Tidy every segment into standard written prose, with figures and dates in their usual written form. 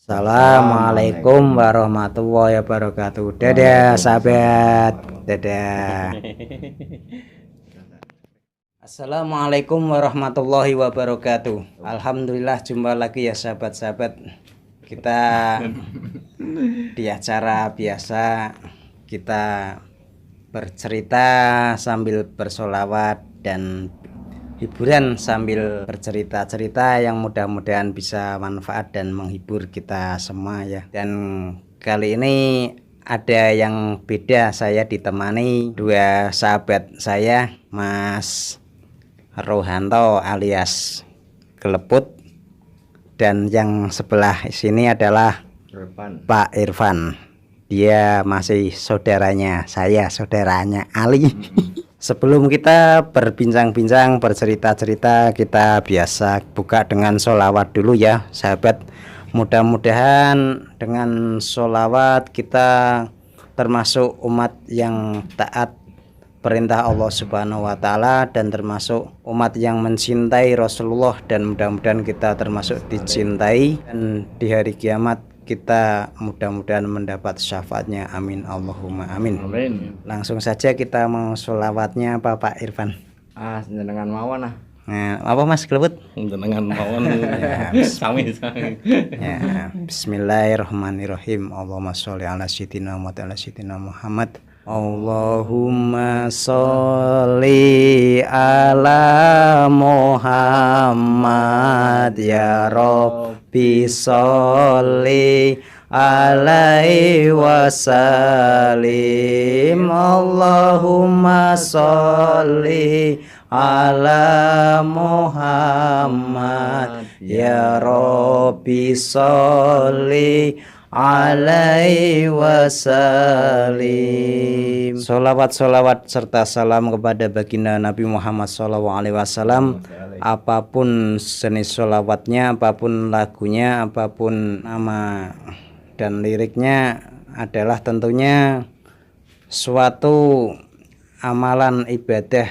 Assalamualaikum warahmatullahi wabarakatuh. Dadah sahabat. Dadah. Assalamualaikum warahmatullahi wabarakatuh. Alhamdulillah jumpa lagi ya sahabat-sahabat. Kita di acara biasa kita bercerita sambil bersolawat dan hiburan sambil bercerita-cerita yang mudah-mudahan bisa manfaat dan menghibur kita semua ya. Dan kali ini ada yang beda, saya ditemani dua sahabat saya, Mas Rohanto alias Geleput, dan yang sebelah sini adalah Pak Irfan. Dia masih saudaranya saya, saudaranya Ali. Sebelum kita berbincang-bincang, bercerita-cerita, kita biasa buka dengan sholawat dulu ya sahabat. Mudah-mudahan dengan sholawat kita termasuk umat yang taat perintah Allah Subhanahu wa Ta'ala, dan termasuk umat yang mencintai Rasulullah, dan mudah-mudahan kita termasuk dicintai, dan di hari kiamat kita mudah-mudahan mendapat syafaatnya. Amin Allahumma amin. Amin. Langsung saja kita mau sholawatnya Pak Irfan. Jenengan mawon ah. Nah, apa Mas Geleput? Jenengan mawon. Sami. Ya, bismillahirrahmanirrahim. Allahumma sholli ala sayyidina Muhammad. Allahumma sholli ala Muhammad ya Rabbi sholli alaihi wasallim. Allahumma sholli ala Muhammad ya Rabbi sholli alaihi wasallim. Sholawat serta salam kepada baginda Nabi Muhammad SAW. Apapun jenis sholawatnya, apapun lagunya, apapun nama dan liriknya, adalah tentunya suatu amalan ibadah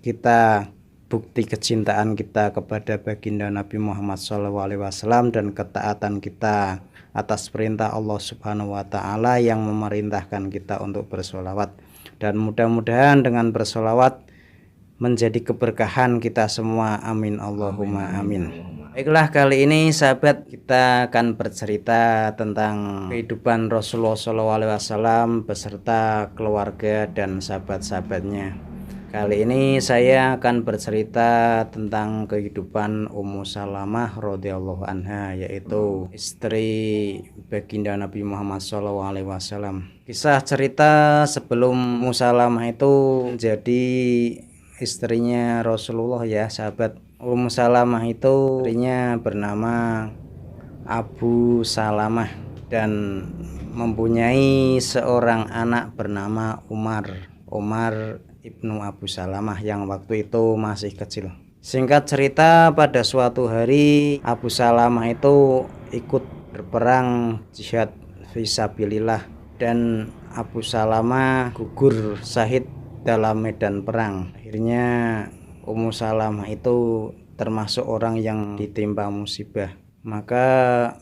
kita, bukti kecintaan kita kepada baginda Nabi Muhammad SAW dan ketaatan kita atas perintah Allah Subhanahu wa Ta'ala yang memerintahkan kita untuk bersolawat. Dan mudah-mudahan dengan bersolawat menjadi keberkahan kita semua. Amin Allahumma amin. Baiklah, kali ini sahabat kita akan bercerita tentang kehidupan Rasulullah SAW beserta keluarga dan sahabat-sahabatnya. Kali ini saya akan bercerita tentang kehidupan Ummu Salamah radhiyallahu anha, yaitu istri baginda Nabi Muhammad SAW. Kisah cerita sebelum Ummu Salamah itu menjadi istrinya Rasulullah ya sahabat. Ummu Salamah itu istrinya bernama Abu Salamah dan mempunyai seorang anak bernama Umar Ibnu Abu Salamah yang waktu itu masih kecil. Singkat cerita, pada suatu hari Abu Salamah itu ikut berperang jihad fisabilillah, dan Abu Salamah gugur syahid dalam medan perang. Akhirnya Ummu Salamah itu termasuk orang yang ditimpa musibah. Maka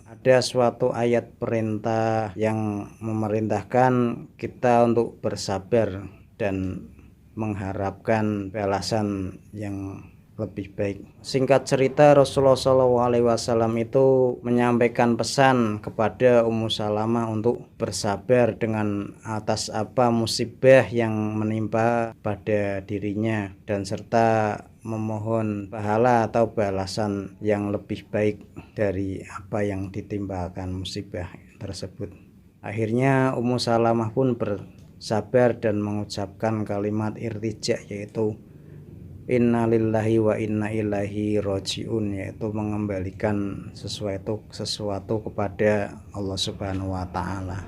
ada suatu ayat perintah yang memerintahkan kita untuk bersabar dan mengharapkan balasan yang lebih baik. Singkat cerita, Rasulullah SAW itu menyampaikan pesan kepada Ummu Salamah untuk bersabar dengan atas apa musibah yang menimpa pada dirinya, dan serta memohon pahala atau balasan yang lebih baik dari apa yang ditimpakan musibah tersebut. Akhirnya Ummu Salamah pun bersabar dan mengucapkan kalimat irtija, yaitu innalillahi wa inna ilaihi rojiun, yaitu mengembalikan sesuatu kepada Allah Subhanahu wa Ta'ala.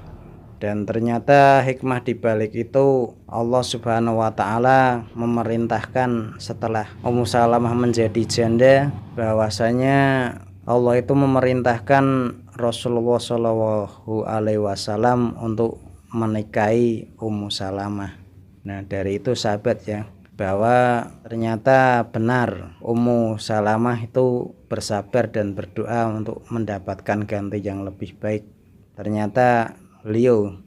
Dan ternyata hikmah dibalik itu, Allah Subhanahu wa Ta'ala memerintahkan setelah Ummu Salamah menjadi janda, bahwasanya Allah itu memerintahkan Rasulullah SAW untuk menikahi Ummu Salamah. Nah, dari itu sahabat ya, bahwa ternyata benar Ummu Salamah itu bersabar dan berdoa untuk mendapatkan ganti yang lebih baik. Ternyata beliau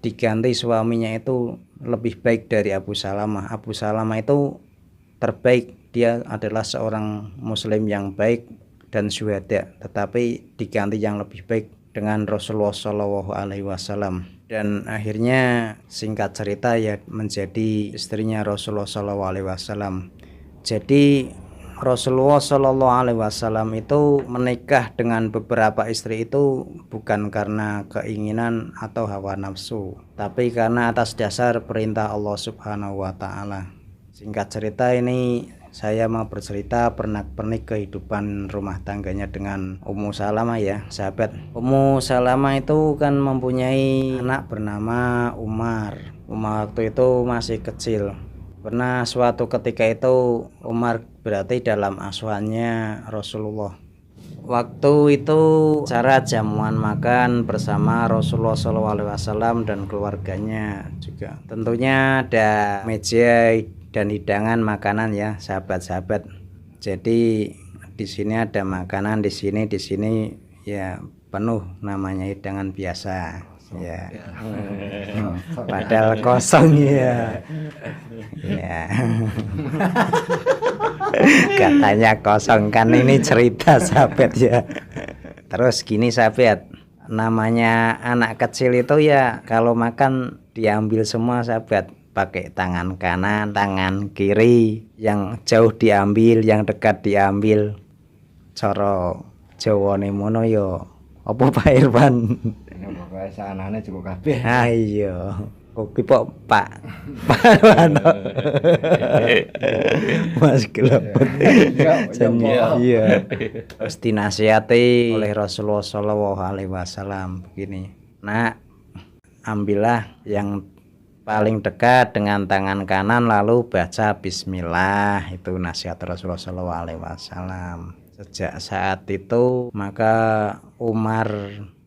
diganti suaminya itu lebih baik dari Abu Salamah. Abu Salamah itu terbaik, dia adalah seorang muslim yang baik dan syuhada, tetapi diganti yang lebih baik dengan Rasulullah Shallallahu Alaihi Wasallam. Dan akhirnya singkat cerita ya menjadi istrinya Rasulullah Shallallahu Alaihi Wasallam. Jadi Rasulullah Shallallahu Alaihi Wasallam itu menikah dengan beberapa istri itu bukan karena keinginan atau hawa nafsu, tapi karena atas dasar perintah Allah Subhanahu Wa Taala. Singkat cerita ini saya mau bercerita pernak-pernik kehidupan rumah tangganya dengan Ummu Salamah ya sahabat. Ummu Salamah itu kan mempunyai anak bernama Umar. Umar waktu itu masih kecil. Pernah suatu ketika itu Umar berarti dalam asuhannya Rasulullah. Waktu itu cara jamuan makan bersama Rasulullah SAW dan keluarganya juga. Tentunya ada meja dan hidangan makanan ya sahabat-sahabat. Jadi di sini ada makanan, di sini ya penuh namanya hidangan biasa ya. Padahal kosong ya. Ya. Katanya kosong kan ini cerita sahabat ya. Terus gini sahabat, namanya anak kecil itu ya kalau makan diambil semua sahabat, pakai tangan kanan, tangan kiri, yang jauh diambil, yang dekat diambil. Coro Jawane mono yo. Apa Pak Irfan? Pokoke sanane cukup kabeh. Ayo. Kopi Pak Irfan. Mas kelebet. Iya. Terus dinasihati oleh Rasulullah Shallallahu Alaihi Wasallam begini. Nak, ambillah yang paling dekat dengan tangan kanan lalu baca bismillah, itu nasihat Rasulullah SAW. Sejak saat itu maka Umar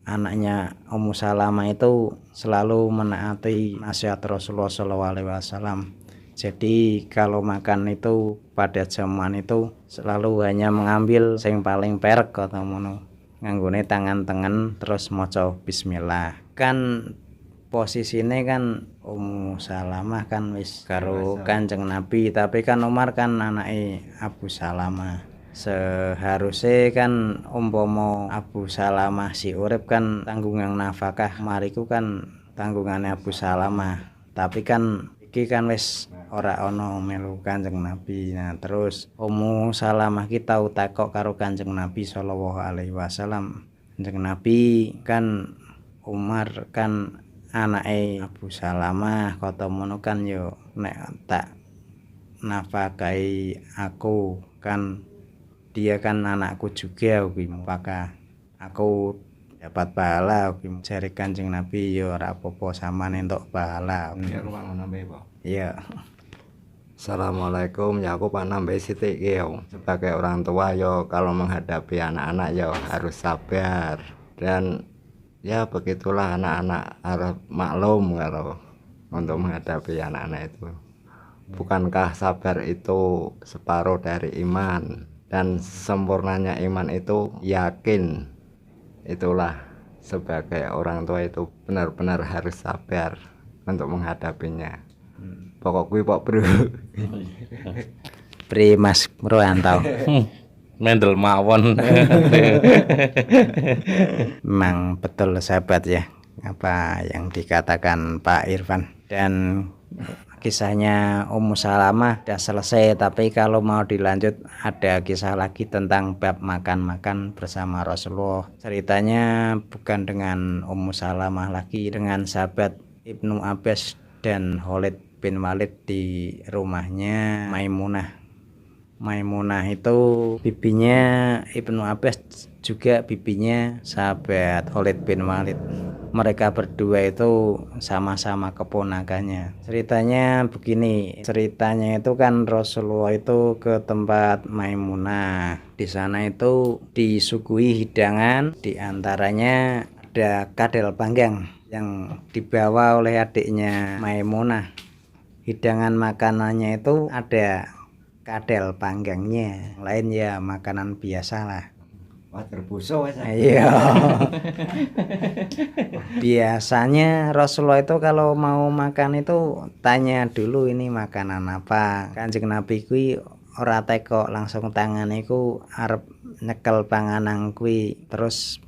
anaknya Ummu Salamah itu selalu menaati nasihat Rasulullah SAW. Jadi kalau makan itu pada zaman itu selalu hanya mengambil yang paling perek atau mono, nganggone tangan tengen terus maca bismillah. Kan posisinya kan Ummu Salamah kan wis karo Kanjeng Nabi, tapi kan Umar kan anake Abu Salamah. Seharusnya kan umpama Abu Salamah si urip kan tanggungan nafkah mariku kan tanggungannya Abu Salamah, tapi kan iki kan wis ora ono melu Kanjeng Nabi. Nah terus Ummu Salamah ki tau takok karo Kanjeng Nabi sallallahu alaihi wasallam. Kanjeng Nabi kan Umar kan anake Abu Salamah, kata mono kan yo nek tak nafkahi aku kan dia kan anakku juga ugi, maka aku dapat pahala ugi. Jare Kanjeng Nabi yo ora apa-apa sampean entuk pahala. Ya rumah nambe, Pak. Iya. Assalamualaikum, ya aku Pak Nambe Siti yo. Sebagai orang tua yo kalau menghadapi anak-anak yo harus sabar, dan ya begitulah anak-anak harus maklum kalau untuk menghadapi anak-anak itu. Bukankah sabar itu separuh dari iman, dan sempurnanya iman itu yakin. Itulah sebagai orang tua itu benar-benar harus sabar untuk menghadapinya. Pokok kuwi Pak Bro. Pri Mas Roanto. Mendel mawon. Memang betul sahabat ya apa yang dikatakan Pak Irfan. Dan kisahnya Ummu Salamah sudah selesai, tapi kalau mau dilanjut ada kisah lagi tentang bab makan-makan bersama Rasulullah. Ceritanya bukan dengan Ummu Salamah lagi, dengan sahabat Ibnu Abbas dan Khalid bin Walid di rumahnya Maimunah. Maimunah itu bibinya Ibnu Abbas, juga bibinya sahabat Khalid bin Walid. Mereka berdua itu sama-sama keponakannya. Ceritanya begini, ceritanya itu kan Rasulullah itu ke tempat Maimunah. Di sana itu disuguhi hidangan, di antaranya ada kadal panggang yang dibawa oleh adiknya Maimunah. Hidangan makanannya itu ada kadel panggangnya, lain ya makanan biasa lah. Wader buso wes. Iya. Biasanya Rasulullah itu kalau mau makan itu tanya dulu ini makanan apa. Kanjeng Nabi kuwi ora teko langsung tangan iku arep nyekel panganan kuwi. Terus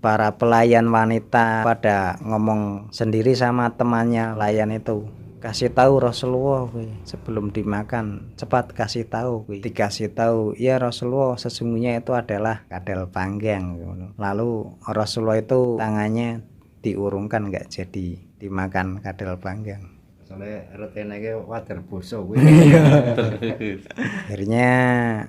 para pelayan wanita pada ngomong sendiri sama temannya pelayan itu, kasih tahu Rasulullah sebelum dimakan, cepat kasih tahu. Dikasih tahu, ya Rasulullah sesungguhnya itu adalah kadel panggang. Lalu Rasulullah itu tangannya diurungkan, nggak jadi dimakan kadel panggang. Soalnya retene ke wader buso kuwi. Akhirnya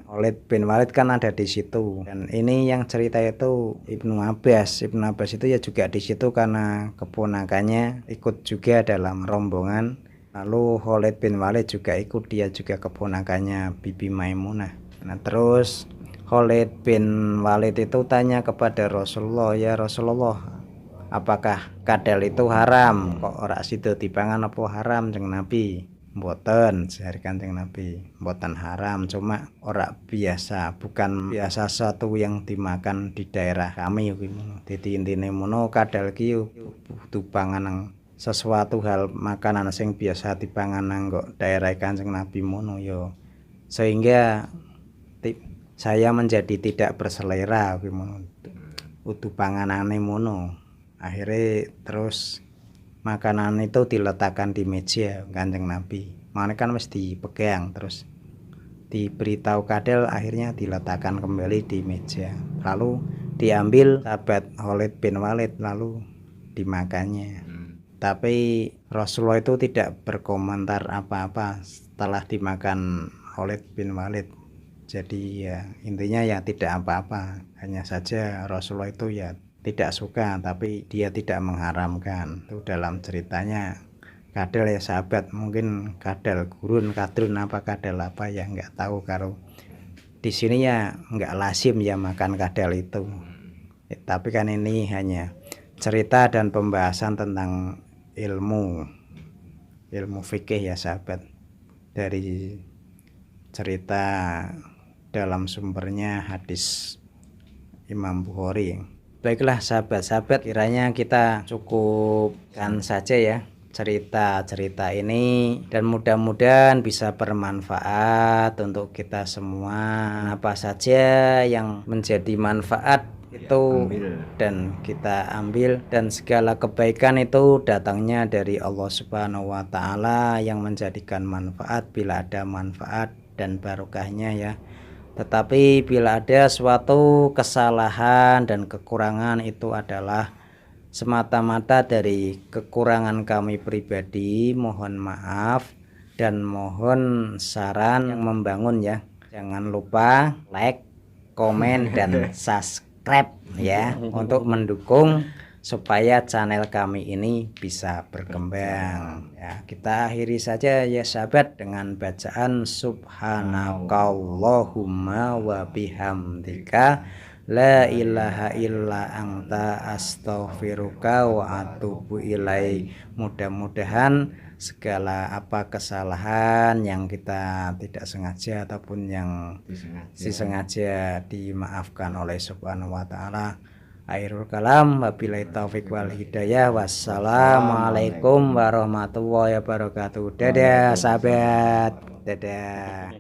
Khalid bin Walid kan ada di situ, dan ini yang cerita itu Ibnu Abbas. Ibnu Abbas itu ya juga di situ karena keponakannya ikut juga dalam rombongan. Lalu Khalid bin Walid juga ikut, dia juga keponakannya Bibi Maimunah. Nah terus Khalid bin Walid itu tanya kepada Rasulullah, ya Rasulullah, apakah kadel itu haram? Kok ora sido dipangan apa haram Kanjeng Nabi? Mboten, sehari Kanjeng Nabi. Mboten haram, cuma ora biasa, bukan biasa satu yang dimakan di daerah kami. Dadi intine mono kadel ki butuh panganan sesuatu hal makanan sing biasa dipangan nang daerah Kanjeng Nabi mono yo. Sehingga saya menjadi tidak berselera kuwi mono. Utuh panganane mono. Akhirnya terus makanan itu diletakkan di meja Kanjeng Nabi. Makanya kan mesti dipegang, terus diberitahu kadel, akhirnya diletakkan kembali di meja. Lalu diambil sahabat Khalid bin Walid, lalu dimakannya. Tapi Rasulullah itu tidak berkomentar apa-apa setelah dimakan Khalid bin Walid. Jadi ya intinya ya tidak apa-apa, hanya saja Rasulullah itu ya tidak suka, tapi dia tidak mengharamkan. Itu dalam ceritanya kadel ya sahabat, mungkin kadel gurun, kadrun apa kadel apa ya nggak tahu. Kalau di sini ya nggak lazim ya makan kadel itu. Tapi kan ini hanya cerita dan pembahasan tentang ilmu fikih ya sahabat, dari cerita dalam sumbernya hadis Imam Bukhari. Baiklah sahabat-sahabat, kiranya kita cukupkan saja ya cerita-cerita ini, dan mudah-mudahan bisa bermanfaat untuk kita semua. Apa saja yang menjadi manfaat itu dan kita ambil, dan segala kebaikan itu datangnya dari Allah Subhanahu wa taala yang menjadikan manfaat bila ada manfaat dan barokahnya ya. Tetapi bila ada suatu kesalahan dan kekurangan, itu adalah semata-mata dari kekurangan kami pribadi. Mohon maaf dan mohon saran yang membangun ya. Jangan lupa like, komen, dan subscribe ya, untuk mendukung supaya channel kami ini bisa berkembang ya. Kita akhiri saja ya sahabat dengan bacaan subhanakallahumma wa bihamdika la ilaha illa anta astaghfiruka wa atubu ilaik. Mudah-mudahan segala apa kesalahan yang kita tidak sengaja ataupun yang disengaja dimaafkan oleh Subhanahu wa taala. Akhirul kalam, wabillahi taufik wal hidayah. Wassalamualaikum warahmatullahi wabarakatuh. Dadah sahabat, dadah.